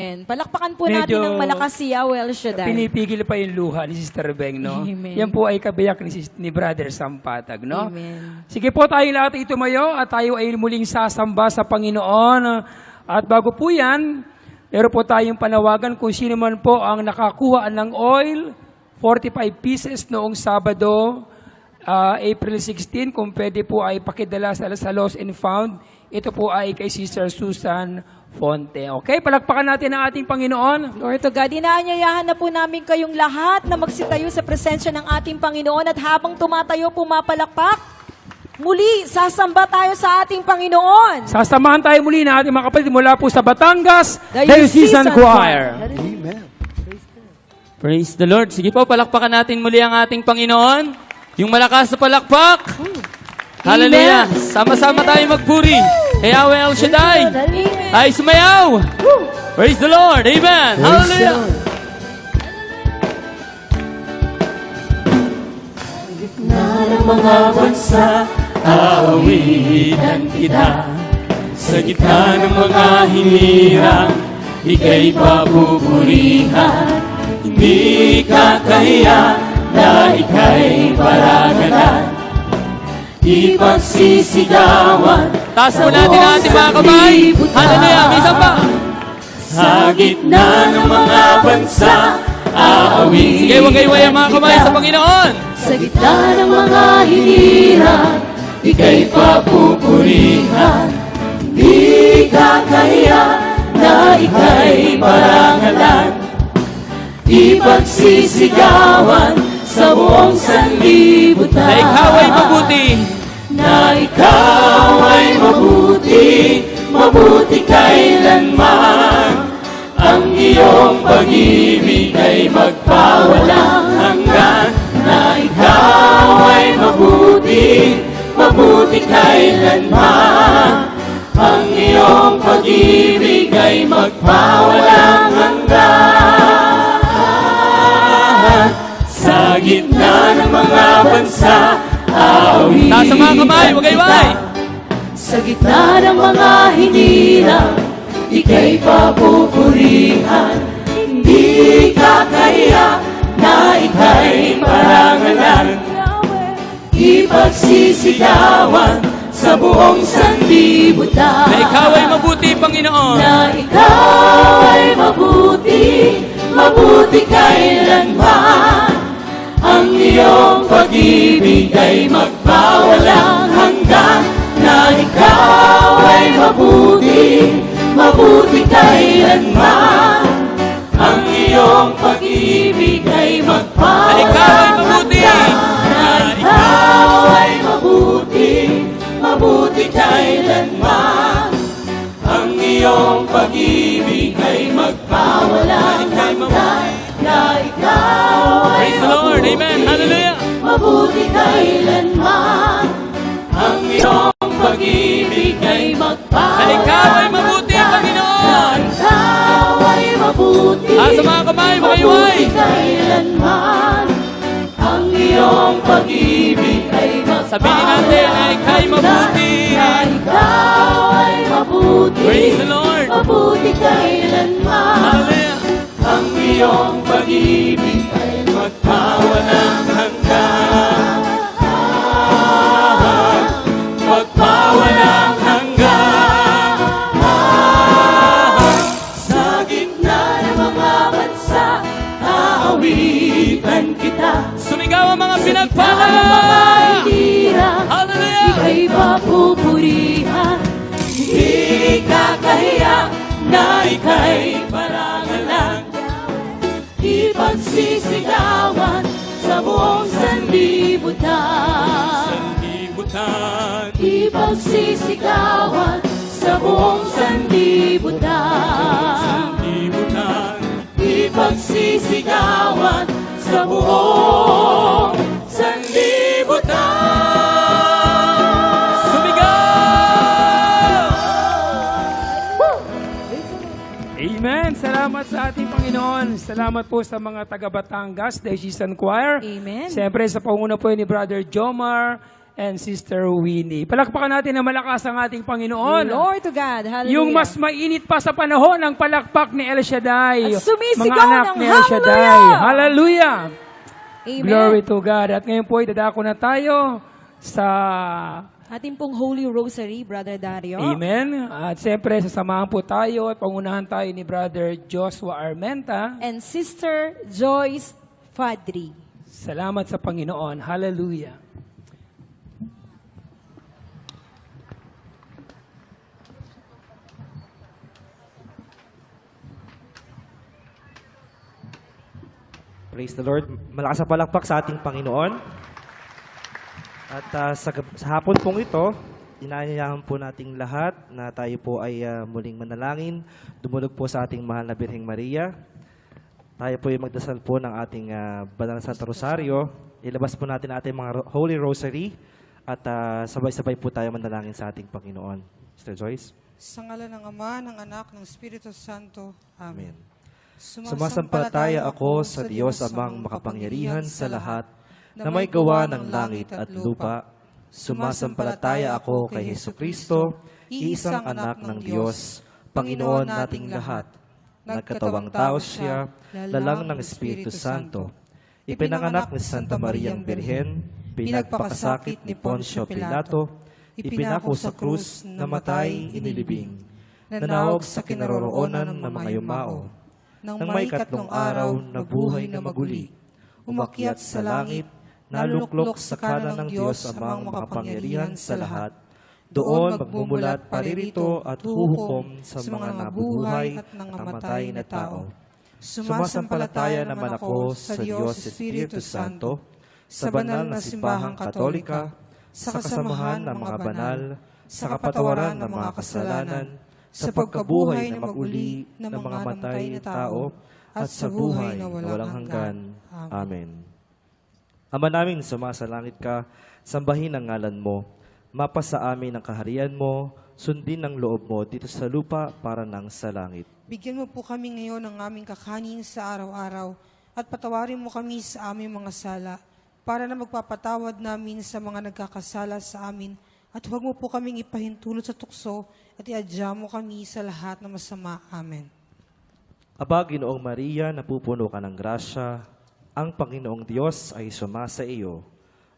Palakpakan po natin Medyo ng malakas si Yahweh El Shaddai. Pinipigil pa yung luha ni Sister Beng, no? Amen. Yan po ay kabiyak ni Brother Sampatag, no? Amen. Sige po, tayong lahat ay tumayo at tayo ay muling sasamba sa Panginoon. At bago po yan, meron po tayong panawagan kung sino man po ang nakakuha ng oil, 45 pieces noong Sabado, April 16, kung pwede po ay pakidala sa Lost and Found. Ito po ay kay Sister Susan Fonte. Okay, palakpakan natin ang ating Panginoon. Lord to God, inaanyayahan na po namin kayong lahat na magsitayo sa presensya ng ating Panginoon at habang tumatayo, pumapalakpak, muli, sasamba tayo sa ating Panginoon. Sasamahan tayo muli na ating mga kapatid mula po sa Batangas, Diocesan Choir. Amen. Praise the Lord. Sige po, palakpakan natin muli ang ating Panginoon. Yung malakas na palakpak. Hallelujah. Sama-sama tayo magpuri. Kay Yahweh El Shaddai. Ay sumayaw. Praise the Lord. Amen. Hallelujah. Na ng mga bansa, aawitan kita. Sa gitna ng mga hinirang, ika'y papupurihan. Hindi ka kahiya na ika'y parangalan. Ipagsisigawan. Taas po natin ang ating mga kamay. Hallelujah. Minsan pa. Sa gitna ng mga bansa, aawitan. Sige, huwag kayo ang mga kamay sa Panginoon. Sa gitna ng mga hinirang, ika'y papupurihan. Di ka kahiya na ika'y parangalan. Ipagsisigawan sa buong sanlibutan. Na ikaw ay mabuti. Na ikaw ay mabuti, mabuti kailanman. Ang iyong pag-ibig ay magpawalang hanggan. Na ikaw ay mabuti, mabuti kailanman. Ang iyong pag-ibig ay magpawalang hanggan. Sa gitna ng mga bansa, aawitan Taas ang mga kamay. Huwag kayo ay. sa gitna ng mga hinirang, ika'y papupurihan. Hindi ka kahiya na ika'y parangalan. Ipagsisigawan sa buong sanlibutan. Na ikaw ay mabuti, Panginoon. Na ikaw ay mabuti, mabuti kailanman. Ang iyong pag-ibig ay magpawalang hanggan. Na ikaw ay mabuti, mabuti kailanman. Ang iyong pag-ibig ay Na ikaw ay mabuti. na ikaw ay mabuti, mabuti kailanman. Ang iyong pag-ibig ay magpawalang hanggan. Na ikaw ay Praise the Lord. Amen. Hallelujah. mabuti kailanman. Ang iyong pag-ibig ay Na magpawalang ikaw ay mabuti, Panginoon. ikaw ay mabuti, Taas ang mga kamay. Huwag kayo ay. mabuti kailanman. Ang iyong pag-ibig ay Sabihin natin na ikaw ay mabuti. na ikaw ay mabuti, Praise the Lord. mabuti kailanman. Hallelujah. Ang iyong pag-ibig ay magpawalang hanggan. Magpawalang hanggan. Sa gitna ng mga bansa, aawitan kita. Sumigaw ang mga Mga pinagpala. hirang, Hallelujah. ika'y papupurihan. Hindi ka kahiya na ika'y parangalan. Ipagsisigawan sa buong sanlibutan. Sanlibutan. Ipagsisigawan sa buong sanlibutan. Sanlibutan. Ipagsisigawan sa buong sanlibutan. Sumigaw! Amen. Salamat sa ating Panginoon. Salamat po sa mga taga Batangas, Diocesan Choir. Amen. Siyempre sa panguna po ni Brother Jomar and Sister Winnie. Palakpakan natin na malakas ang ating Panginoon. Glory to God. Hallelujah. Yung mas mainit pa sa panahon ng palakpak ni El Shaddai. At sumisigaw mga anak ng ni El Shaddai. hallelujah! Hallelujah! Amen. Glory to God. At ngayon po, dadako na tayo sa Ating pong Holy Rosary, Brother Dario. Amen. At siyempre, sasamahan po tayo at pangunahan tayo ni Brother Joshua Armenta. And Sister Joyce Fadri. Salamat sa Panginoon. Hallelujah. Praise the Lord. Malakas na palakpak sa ating Panginoon. At sa hapon pong ito, inaanyayahan po nating lahat na tayo po ay muling manalangin. Dumulog po sa ating mahal na Birheng Maria. Tayo po ay magdasal po ng ating Banal na Santo Rosario. Ilabas po natin ating mga Holy Rosary at sabay-sabay po tayo manalangin sa ating Panginoon. Sister Joyce. Sa ngalan ng Ama, ng Anak, ng Espiritu Santo. Amen. Sumasampalataya ako sa Diyos amang makapangyarihan sa lahat, na may gawa ng langit at lupa. Sumasampalataya ako kay Hesukristo, iisang anak ng Diyos, Panginoon nating lahat. Nagkatawang tao siya, lalang ng Espiritu Santo. Ipinanganak ni Santa Mariang Birhen, pinagpakasakit ni Poncio Pilato, ipinako sa krus, namatay, inilibing. Nanawag sa kinaroroonan ng mga yumao. Nang may katlong araw, nabuhay na maguli. Umakyat sa langit, naluklok sa kanan ng Diyos amang makapangyarihan sa lahat. Doon magmumulat paririto at huhukom sa mga nabubuhay at nangamatay na tao. Sumasampalataya naman ako sa Diyos Espiritu Santo, sa banal na simbahang katolika, sa kasamahan ng mga banal, sa kapatawaran ng mga kasalanan, sa pagkabuhay na maguli ng mga matay na tao, at sa buhay na walang hanggan. Amen. Ama namin, sumasalangit ka, sambahin ang ngalan mo. Mapasa amin ang kaharian mo, sundin ang loob mo dito sa lupa para nang sa langit. Bigyan mo po kami ngayon ng aming kakanin sa araw-araw at patawarin mo kami sa aming mga sala para na magpapatawad namin sa mga nagkakasala sa amin at huwag mo po kaming ipahintulot sa tukso at iadya mo kami sa lahat na masama. Amen. Aba, Ginoong Maria, napupuno ka ng grasya, ang Panginoong Diyos ay sumasa iyo.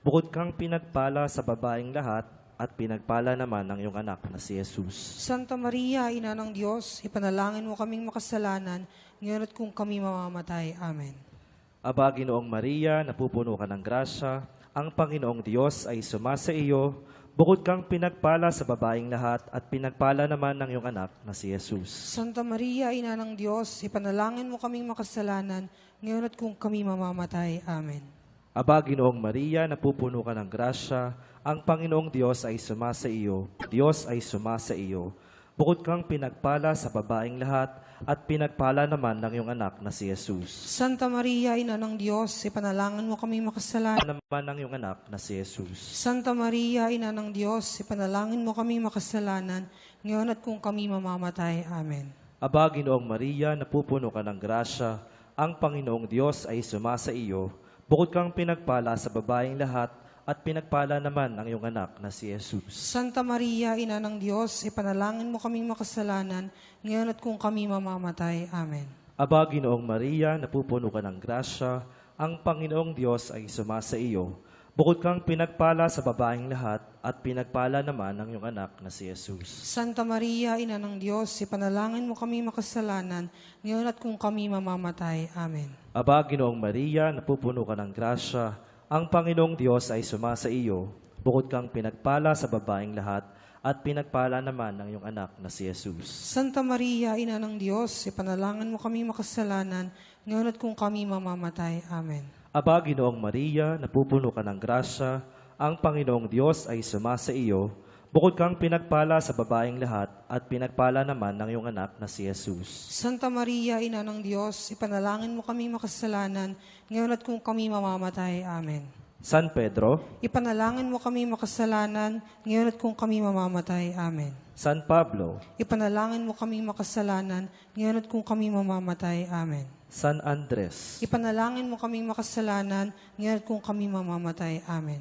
Bukod kang pinagpala sa babaeng lahat, at pinagpala naman ng iyong anak na si Jesus. Santa Maria, Ina ng Diyos, ipanalangin mo kaming makasalanan, ngayon at kung kami mamamatay. Amen. Aba, Ginoong Maria, napupuno ka ng grasya, ang Panginoong Diyos ay sumasa iyo. Bukod kang pinagpala sa babaeng lahat, at pinagpala naman ng iyong anak na si Jesus. Santa Maria, Ina ng Diyos, ipanalangin mo kaming makasalanan, ngayon at kung kami mamamatay. Amen. Aba, Ginoong Maria, napupuno ka ng grasya, ang Panginoong Diyos ay sumasa iyo. Diyos ay sumasa iyo. Bukod kang pinagpala sa babaeng lahat, at pinagpala naman ng iyong anak na si Jesus. Santa Maria, Ina ng Diyos, ipanalangin mo kaming makasalanan. Naman ng iyong anak na si Jesus. Santa Maria, Ina ng Diyos, ipanalangin mo kaming makasalanan, ngayon at kung kami mamamatay. Amen. Aba, Ginoong Maria, napupuno ka ng grasya, ang Panginoong Diyos ay sumasa iyo. Bukod kang pinagpala sa babaeng lahat, at pinagpala naman ang iyong anak na si Jesus. Santa Maria, Ina ng Diyos, ipanalangin mo kaming makasalanan, ngayon at kung kami mamamatay. Amen. Aba, Ginoong Maria, napupuno ka ng grasya, ang Panginoong Diyos ay sumasa iyo. Bukod kang pinagpala sa babaeng lahat, at pinagpala naman ang iyong anak na si Jesus. Santa Maria, Ina ng Diyos, ipanalangin mo kaming makasalanan, ngayon at kung kami mamamatay. Amen. Aba, Ginoong Maria, napupuno ka ng grasya, ang Panginoong Diyos ay sumasa iyo. Bukod kang pinagpala sa babaeng lahat, at pinagpala naman ng iyong anak na si Jesus. Santa Maria, Ina ng Diyos, ipanalangin mo kaming makasalanan, ngayon at kung kami mamamatay. Amen. Aba, Ginoong Maria, napupuno ka ng grasya, ang Panginoong Diyos ay sumasa iyo. Bukod kang pinagpala sa babaeng lahat, at pinagpala naman ng iyong anak na si Jesus. Santa Maria, Ina ng Diyos, ipanalangin mo kaming makasalanan, ngayon at kung kami mamamatay. Amen. San Pedro, Ipanalangin mo kaming makasalanan, ngayon at kung kami mamamatay. Amen. San Pablo, Ipanalangin mo kaming makasalanan, ngayon at kung kami mamamatay. Amen. San Andres, Ipanalangin mo kaming makasalanan, ngayon at kung kami mamamatay. Amen.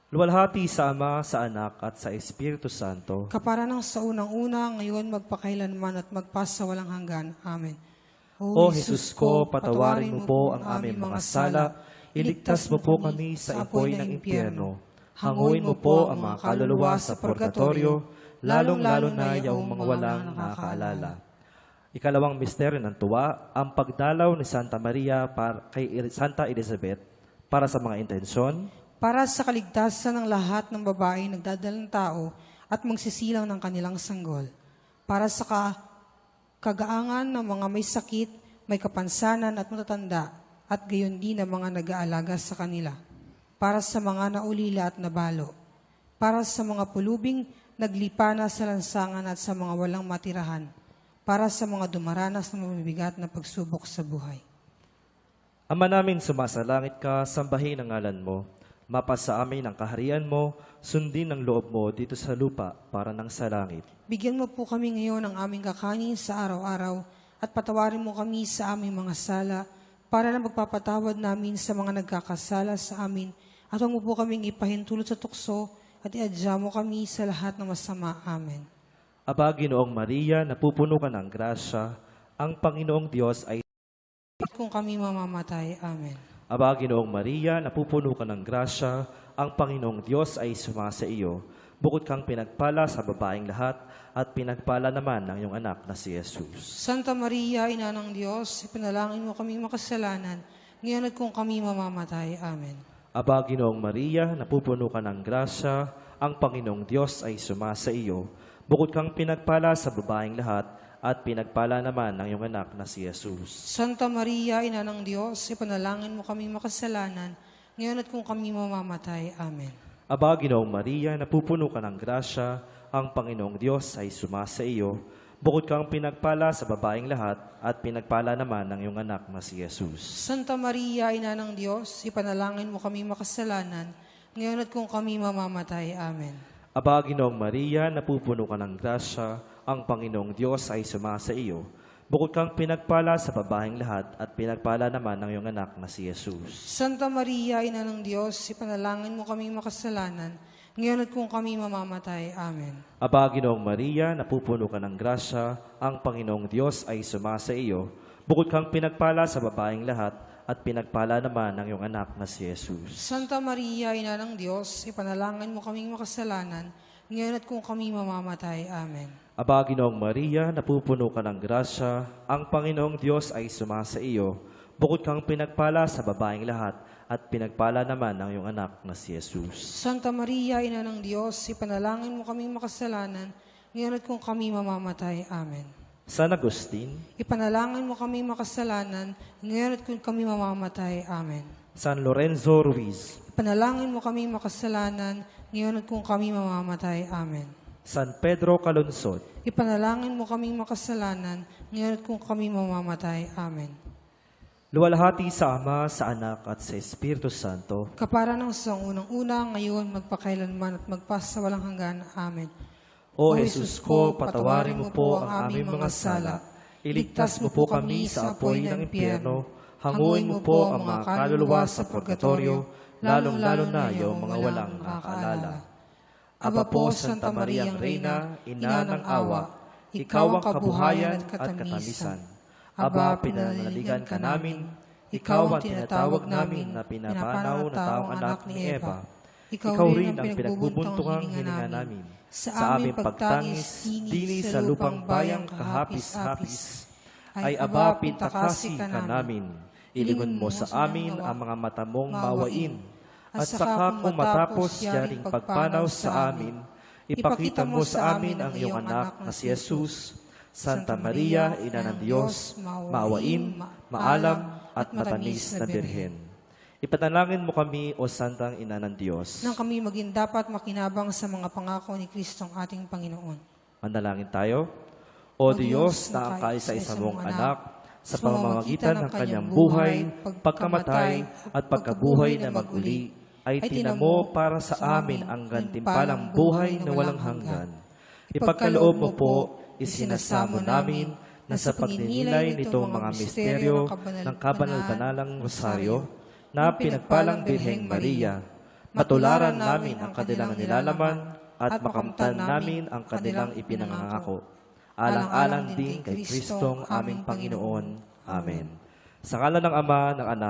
Luwalhati sa Ama, sa Anak, at sa Espiritu Santo. Kapara ng sa unang-una, ngayon magpakailanman at magpasawalang hanggan. Amen. O Jesus ko, patawarin mo po ang aming mga sala, iligtas mo po kami sa apoy ng impyerno. Hanguin mo po ang mga kaluluwa sa purgatorio, lalong-lalo na yung mga walang nakakaalala. Ikalawang misteryo ng tuwa, ang pagdalaw ni Santa Maria kay Santa Elizabeth para sa mga intensyon, Para sa kaligtasan ng lahat ng babae nagdadalang tao at magsisilang ng kanilang sanggol. Para sa kagaangan ng mga may sakit, may kapansanan at matatanda, at gayon din ang mga nag-aalaga sa kanila. Para sa mga naulila at nabalo. Para sa mga pulubing naglipa na sa lansangan at sa mga walang matirahan. Para sa mga dumaranas ng mabibigat na pagsubok sa buhay. Ama namin sumasalangit ka, sambahin ang ngalan mo. Mapasa amin ang kaharian mo, sundin ang loob mo dito sa lupa para nang sa langit. Bigyan mo po kami ngayon ng aming kakanin sa araw-araw at patawarin mo kami sa aming mga sala para na magpapatawad namin sa mga nagkakasala sa amin at huwag mo po kaming ipahintulot sa tukso at iadya mo kami sa lahat ng masama. Amen. Aba, Ginoong Maria, napupuno ka ng grasya, ang Panginoong Diyos ay... At kung kami mamamatay. Amen. Aba, Ginoong Maria, napupuno ka ng grasya, ang Panginoong Diyos ay sumasa iyo. Bukod kang pinagpala sa babaeng lahat, at pinagpala naman ng iyong anak na si Jesus. Santa Maria, Ina ng Diyos, ipinalangin mo kami makasalanan, ngayon at kung kami mamamatay. Amen. Aba, Ginoong Maria, napupuno ka ng grasya, ang Panginoong Diyos ay sumasa iyo. Bukod kang pinagpala sa babaeng lahat, at pinagpala naman ng iyong anak na si Jesus. Santa Maria, Ina ng Diyos, ipanalangin mo kami makasalanan, ngayon at kung kami mamamatay. Amen. Aba, Ginoong Maria, napupuno ka ng grasya, ang Panginoong Diyos ay sumasa iyo. Bukod kang pinagpala sa babaeng lahat, at pinagpala naman ng iyong anak na si Jesus. Santa Maria, Ina ng Diyos, ipanalangin mo kami makasalanan, ngayon at kung kami mamamatay. Amen. Aba, Ginoong Maria, napupuno ka ng grasya, ang Panginoong Diyos ay sumasa iyo. Bukod kang pinagpala sa babaeng lahat, at pinagpala naman ng iyong anak na si Jesus. Santa Maria, Ina ng Diyos, ipanalangin mo kami makasalanan, ngayon at kung kami mamamatay. Amen. Aba, Ginoong Maria, napupuno ka ng grasya, ang Panginoong Diyos ay sumasa iyo. Bukod kang pinagpala sa babaeng lahat, at pinagpala naman ng iyong anak na si Jesus. Santa Maria, Ina ng Diyos, ipanalangin mo kaming makasalanan, ngayon at kung kami mamamatay. Amen. Aba, Ginoong Maria, napupuno ka ng grasya, ang Panginoong Diyos ay sumasa iyo. Bukod kang pinagpala sa babaeng lahat, at pinagpala naman ng iyong anak na si Jesus. Santa Maria, Ina ng Diyos, ipanalangin mo kaming makasalanan, ngayon at kung kami mamamatay. Amen. San Agustin, Ipanalangin mo kaming makasalanan, ngayon at kung kami mamamatay. Amen. San Lorenzo Ruiz, Ipanalangin mo kaming makasalanan, ngayon at kung kami mamamatay. Amen. San Pedro Calungsod, Ipanalangin mo kaming makasalanan, ngayon at kung kami mamamatay. Amen. luwalhati sa Ama, sa Anak, at sa Espiritu Santo. Kapara ng sa unang-una, ngayon, magpakailanman at magpasawalang hanggan. Amen. O Jesus ko, patawarin mo po ang aming mga sala. Iligtas mo po kami sa apoy ng impyerno. Hanguin mo po ang mga kaluluwa sa purgatorio, lalong-lalo na yung mga walang nakakaalala. Aba po, Santa Mariang Reina, Ina ng awa, ikaw ang kabuhayan at katamisan. Aba, pinanaligan ka namin, ikaw ang tinatawag namin na pinapanaw na taong anak ni Eva. Ikaw rin ang pinagbubuntungang hininga namin. Sa aming pagtangis, dini sa lupang bayang kahapis-hapis, ay aba, pintakasi ka namin. Ilingon mo sa amin ang mga mata mong mawain. At saka kung matapos yaring pagpanaw sa amin, ipakita mo sa amin ang iyong anak na si Jesus. Santa Maria, Ina ng Diyos, maawain, maalam, at matamis na Birhen. Ipanalangin mo kami, O Santang Ina ng Diyos. Nang kami maging dapat makinabang sa mga pangako ni Kristong ating Panginoon. Manalangin tayo. O Diyos na ang kaisa-isa mong anak, sa pamamagitan ng kanyang buhay, pagkamatay, at pagkabuhay na maguli, ay tinamo para sa amin ang gantimpalang buhay na walang hanggan. Ipagkaloob mo po, isinasamo namin na sa pagninilay nitong mga misteryo ng kabanal-banalang rosaryo na pinagpalang Birheng Maria, matularan namin ang kanilang nilalaman, at makamtan namin ang kanilang ipinangangako. Alang-alang din kay Kristong aming Panginoon. Amen. Sa ngalan ng Ama, ng Anak,